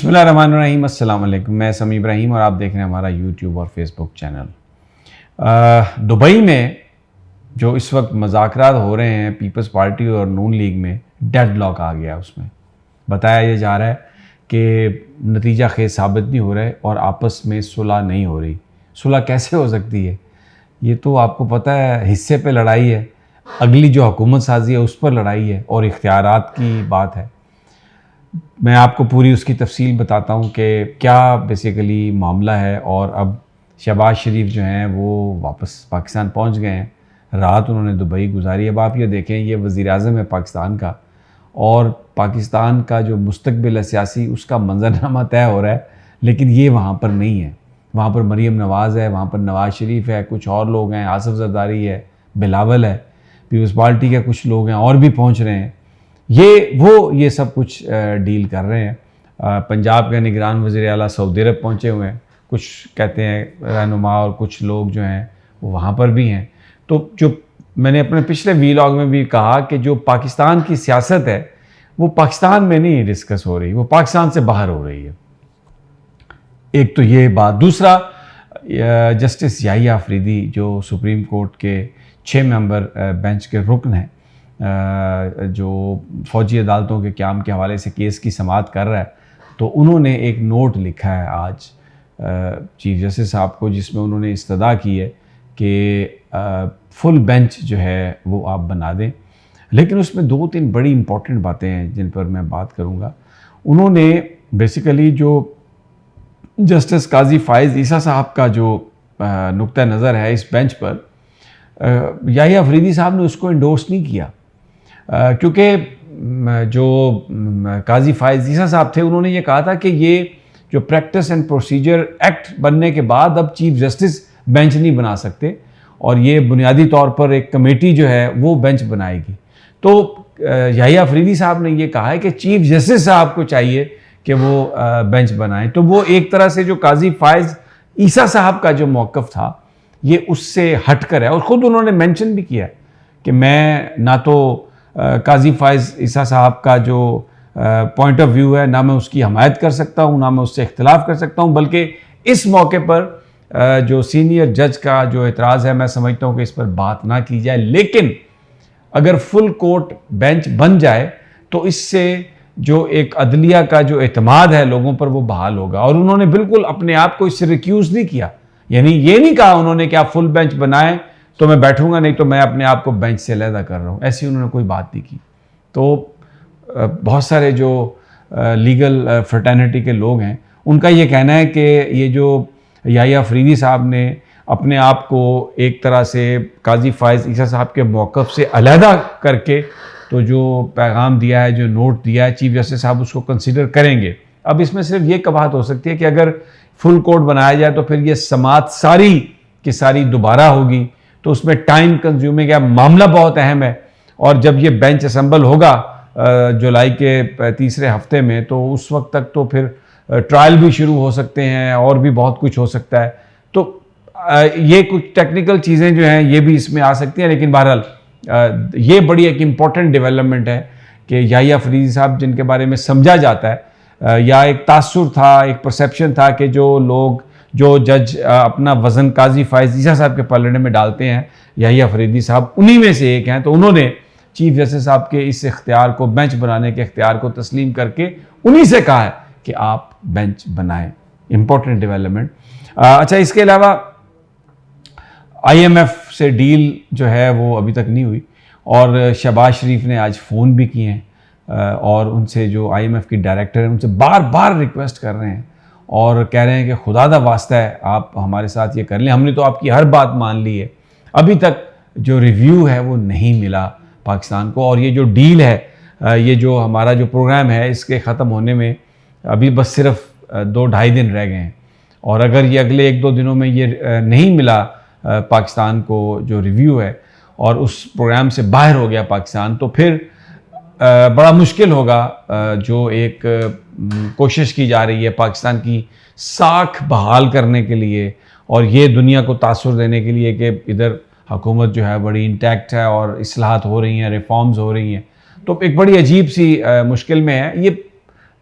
बिस्मिल्लाहिर्रहमानिर्रहीम, अस्सलाम वालेकुम। मैं समी इब्राहिम और आप देख रहे हैं हमारा यूट्यूब और फेसबुक चैनल। दुबई में जो इस वक्त मुज़ाकरात हो रहे हैं पीपल्स पार्टी और नून लीग में, डेडलॉक आ गया। उसमें बताया ये जा रहा है कि नतीजा खेज साबित नहीं हो रहा है और आपस में सुलह नहीं हो रही। सुलह कैसे हो सकती है? ये तो आपको पता है, हिस्से पे लड़ाई है, अगली जो हुकूमत साजी है उस पर लड़ाई है और इख्तियारात की बात है। मैं आपको पूरी उसकी तफसील बताता हूँ कि क्या बेसिकली मामला है। और अब शहबाज शरीफ जो हैं वो वापस पाकिस्तान पहुँच गए हैं। रात उन्होंने दुबई गुजारी। अब आप ये देखें, ये वज़ीर-ए-आज़म है पाकिस्तान का और पाकिस्तान का जो मुस्तकबिल है सियासी, उसका मंजरनामा तय हो रहा है, लेकिन ये वहाँ पर नहीं है। वहाँ पर मरीम नवाज़ है, वहाँ पर नवाज़ शरीफ है, कुछ और लोग हैं, आसिफ ज़रदारी है, बिलावल है, पीपल्स पार्टी के कुछ लोग हैं और भी पहुँच रहे हैं। ये सब कुछ डील कर रहे हैं। पंजाब के निगरान वज़ीर आला सऊदी अरब पहुँचे हुए हैं, कुछ कहते हैं रहनुमा, और कुछ लोग जो हैं वो वहाँ पर भी हैं। तो जो मैंने अपने पिछले वीलॉग में भी कहा कि जो पाकिस्तान की सियासत है वो पाकिस्तान में नहीं डिस्कस हो रही, वो पाकिस्तान से बाहर हो रही है। एक तो ये बात। दूसरा, जस्टिस याहिया अफरीदी जो सुप्रीम कोर्ट के 6 मेंबर बेंच के रुकन हैं, जो फ़ौजी अदालतों के क़याम के हवाले से केस की समाअत कर रहा है, तो उन्होंने एक नोट लिखा है आज चीफ जस्टिस साहब को, जिसमें उन्होंने इस्तदा की है कि फुल बेंच जो है वो आप बना दें। लेकिन उसमें 2-3 बड़ी इंपॉर्टेंट बातें हैं जिन पर मैं बात करूँगा। उन्होंने बेसिकली जो जस्टिस काजी फ़ाइज़ ईसा साहब का जो नुक्ता नज़र है इस बेंच पर, याहिया अफरीदी साहब ने उसको इंडोर्स नहीं किया, क्योंकि जो काजी फ़ाइज़ ईसा साहब थे उन्होंने ये कहा था कि ये जो प्रैक्टिस एंड प्रोसीजर एक्ट बनने के बाद अब चीफ जस्टिस बेंच नहीं बना सकते और ये बुनियादी तौर पर एक कमेटी जो है वो बेंच बनाएगी। तो याहिया अफरीदी साहब ने ये कहा है कि चीफ जस्टिस साहब को चाहिए कि वो बेंच बनाएं। तो वो एक तरह से जो काजी फ़ाइज़ ईसा साहब का जो मौक़िफ़ था ये उससे हट कर है। और ख़ुद उन्होंने मेंशन भी किया कि मैं ना तो काजी फ़ाइज़ ईसा साहब का जो पॉइंट ऑफ व्यू है ना मैं उसकी हमायत कर सकता हूँ, ना मैं उससे इख्तिलाफ़ कर सकता हूँ, बल्कि इस मौके पर जो सीनियर जज का जो एतराज़ है, मैं समझता हूँ कि इस पर बात ना की जाए। लेकिन अगर फुल कोर्ट बेंच बन जाए तो इससे जो एक अदलिया का जो एतमाद है लोगों पर वो बहाल होगा। और उन्होंने बिल्कुल अपने आप को इससे रिक्यूज़ नहीं किया, यानी ये नहीं कहा उन्होंने कि आप फुल बेंच बनाएं तो मैं बैठूंगा, नहीं तो मैं अपने आप को बेंच से अलहदा कर रहा हूँ, ऐसी उन्होंने कोई बात नहीं की। तो बहुत सारे जो लीगल फ्रेटर्निटी के लोग हैं उनका ये कहना है कि ये जो याहिया अफरीदी साहब ने अपने आप को एक तरह से काजी फ़ाइज़ ईसा साहब के मौक़िफ़ से अलहदा करके तो जो पैगाम दिया है, जो नोट दिया है, चीफ जस्टिस साहब उसको कंसिडर करेंगे। अब इसमें सिर्फ ये कबात हो सकती है कि अगर फुल कोर्ट बनाया जाए तो फिर ये समाअत सारी की सारी दोबारा होगी, तो उसमें टाइम कंज्यूमिंग है। मामला बहुत अहम है और जब ये बेंच असम्बल होगा जुलाई के तीसरे हफ्ते में, तो उस वक्त तक तो फिर ट्रायल भी शुरू हो सकते हैं और भी बहुत कुछ हो सकता है। तो ये कुछ टेक्निकल चीज़ें जो हैं ये भी इसमें आ सकती हैं। लेकिन बहरहाल ये बड़ी एक इम्पॉर्टेंट डेवलपमेंट है कि याहिया अफरीदी साहब, जिनके बारे में समझा जाता है या एक तासुर था, एक परसेप्शन था कि जो लोग जो जज अपना वज़न काजी फ़ाइज़ ईसा साहब के पलड़े में डालते हैं, याहिया अफरीदी साहब उन्हीं में से एक हैं। तो उन्होंने चीफ जस्टिस साहब के इस इख्तियार को, बेंच बनाने के इख्तियार को तस्लीम करके उन्हीं से कहा है कि आप बेंच बनाएं। Important development. अच्छा, इसके अलावा IMF से डील जो है वो अभी तक नहीं हुई और शहबाज शरीफ ने आज फ़ोन भी किए हैं और उनसे जो IMF की डायरेक्टर हैं उनसे बार बार रिक्वेस्ट कर रहे हैं और कह रहे हैं कि खुदा दा वास्ता है आप हमारे साथ ये कर लें, हमने तो आपकी हर बात मान ली है। अभी तक जो रिव्यू है वो नहीं मिला पाकिस्तान को और ये जो डील है, ये जो हमारा जो प्रोग्राम है, इसके ख़त्म होने में अभी बस सिर्फ 2-2.5 दिन रह गए हैं। और अगर ये अगले 1-2 दिनों में ये नहीं मिला पाकिस्तान को जो रिव्यू है और उस प्रोग्राम से बाहर हो गया पाकिस्तान, तो फिर बड़ा मुश्किल होगा जो एक कोशिश की जा रही है पाकिस्तान की साख बहाल करने के लिए और ये दुनिया को तासुर देने के लिए कि इधर हुकूमत जो है बड़ी इंटैक्ट है और इस्लाहात हो रही हैं, रिफॉर्म्स हो रही हैं। तो एक बड़ी अजीब सी मुश्किल में है। ये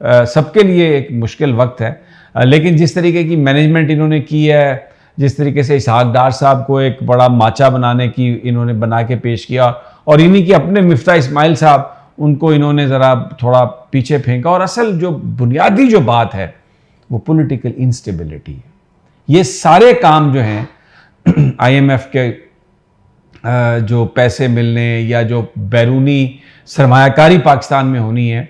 सबके लिए एक मुश्किल वक्त है। लेकिन जिस तरीके की मैनेजमेंट इन्होंने की है, जिस तरीके से इसहाक डार साहब को एक बड़ा माचा बनाने की इन्होंने बना के पेश किया, और इन्हीं के अपने मिफ्ता इस्माइल साहब, उनको इन्होंने ज़रा थोड़ा पीछे फेंका। और असल जो बुनियादी जो बात है वो पॉलिटिकल इंस्टेबिलिटी है। ये सारे काम जो हैं IMF के जो पैसे मिलने या जो बैरूनी सरमायाकारी पाकिस्तान में होनी है,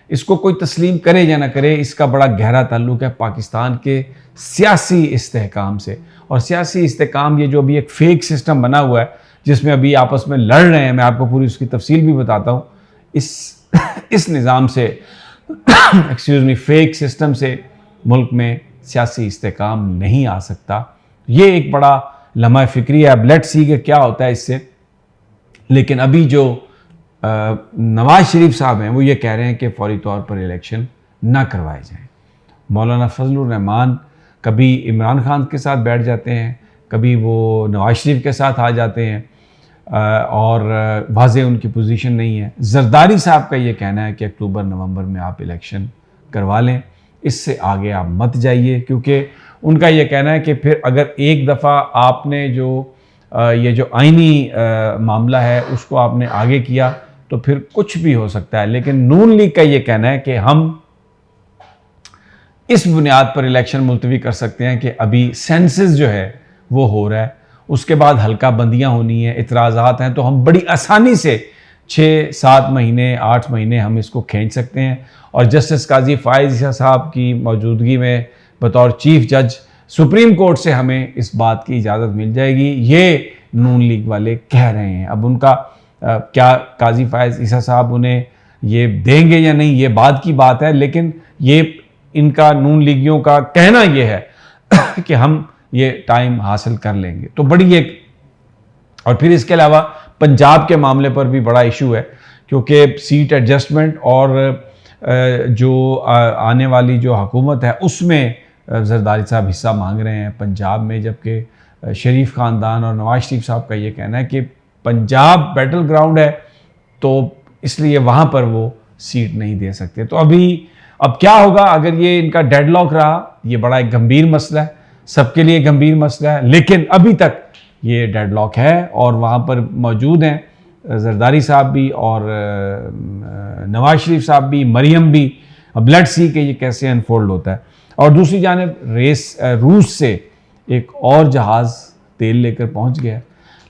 इसको कोई तस्लीम करे या ना करे, इसका बड़ा गहरा ताल्लुक है पाकिस्तान के सियासी इस्तेहकाम से। और सियासी इस्तेहकाम, ये जो अभी एक फेक सिस्टम बना हुआ है जिसमें अभी आपस में लड़ रहे हैं, मैं आपको पूरी उसकी तफसील भी बताता हूँ। इस निज़ाम से एक्सक्यूज़ मी, फेक सिस्टम से मुल्क में सियासी इस्तेहकाम नहीं आ सकता। ये एक बड़ा लम्हा फ़िक्री है। अब लेट्स सी कि क्या होता है इससे। लेकिन अभी जो नवाज शरीफ साहब हैं वो ये कह रहे हैं कि फौरी तौर पर इलेक्शन ना करवाए जाएं। मौलाना फजलुर रहमान कभी इमरान खान के साथ बैठ जाते हैं, कभी वो नवाज शरीफ के साथ आ जाते हैं, और वाज़े उनकी पोजीशन नहीं है। जरदारी साहब का ये कहना है कि अक्टूबर नवंबर में आप इलेक्शन करवा लें, इससे आगे आप मत जाइए, क्योंकि उनका ये कहना है कि फिर अगर एक दफ़ा आपने जो ये जो आइनी मामला है उसको आपने आगे किया तो फिर कुछ भी हो सकता है। लेकिन नून लीग का ये कहना है कि हम इस बुनियाद पर इलेक्शन मुलतवी कर सकते हैं कि अभी सेंसस जो है वो हो रहा है, उसके बाद हल्का बंदियाँ होनी है, इतराज़ात हैं, तो हम बड़ी आसानी से 6-7 महीने 8 महीने हम इसको खींच सकते हैं। और जस्टिस काजी फ़ाइज़ ईसा साहब की मौजूदगी में बतौर चीफ जज सुप्रीम कोर्ट से हमें इस बात की इजाज़त मिल जाएगी, ये नून लीग वाले कह रहे हैं। अब उनका क्या काजी फ़ाइज़ ईसा साहब उन्हें ये देंगे या नहीं, ये बात की बात है। लेकिन ये इनका नून लीगियों का कहना ये है कि हम ये टाइम हासिल कर लेंगे। तो बड़ी एक, और फिर इसके अलावा पंजाब के मामले पर भी बड़ा इशू है, क्योंकि सीट एडजस्टमेंट और जो आने वाली जो हुकूमत है उसमें जरदारी साहब हिस्सा मांग रहे हैं पंजाब में, जबकि शरीफ ख़ानदान और नवाज शरीफ साहब का ये कहना है कि पंजाब बैटल ग्राउंड है, तो इसलिए वहाँ पर वो सीट नहीं दे सकते। तो अब क्या होगा अगर ये इनका डेडलॉक रहा? ये बड़ा एक गंभीर मसला है, सबके लिए गंभीर मसला है। लेकिन अभी तक ये डेडलॉक है और वहाँ पर मौजूद हैं जरदारी साहब भी और नवाज शरीफ साहब भी, मरियम भी। अब लेट्स सी कि ये कैसे अनफोल्ड होता है। और दूसरी जानिब रूस से एक और जहाज़ तेल लेकर पहुँच गया,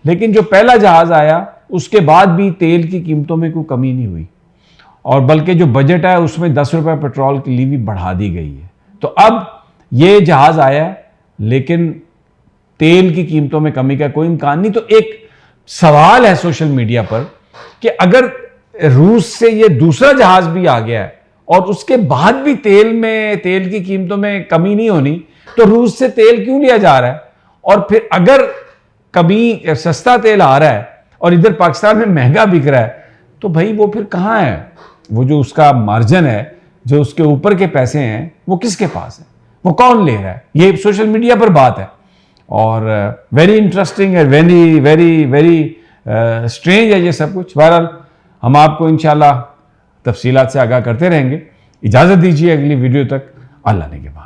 लेकिन जो पहला जहाज़ आया उसके बाद भी तेल की कीमतों में कोई कमी नहीं हुई, और बल्कि जो बजट है उसमें 10 रुपये पेट्रोल के लिए भी बढ़ा दी गई है। तो अब ये जहाज़ आया लेकिन तेल की कीमतों में कमी का कोई इम्कान नहीं। तो एक सवाल है सोशल मीडिया पर कि अगर रूस से ये दूसरा जहाज़ भी आ गया है और उसके बाद भी तेल की कीमतों में कमी नहीं होनी, तो रूस से तेल क्यों लिया जा रहा है? और फिर अगर कभी सस्ता तेल आ रहा है और इधर पाकिस्तान में महंगा बिक रहा है, तो भाई वो फिर कहाँ है? वो जो उसका मार्जिन है, जो उसके ऊपर के पैसे हैं, वो किसके पास है? वो कौन ले रहा है? ये सोशल मीडिया पर बात है और वेरी इंटरेस्टिंग है, वेरी वेरी वेरी स्ट्रेंज है ये सब कुछ। बहरहाल हम आपको इंशाल्लाह तफसीलात से आगाह करते रहेंगे। इजाज़त दीजिए अगली वीडियो तक, अल्लाह ने के बाद।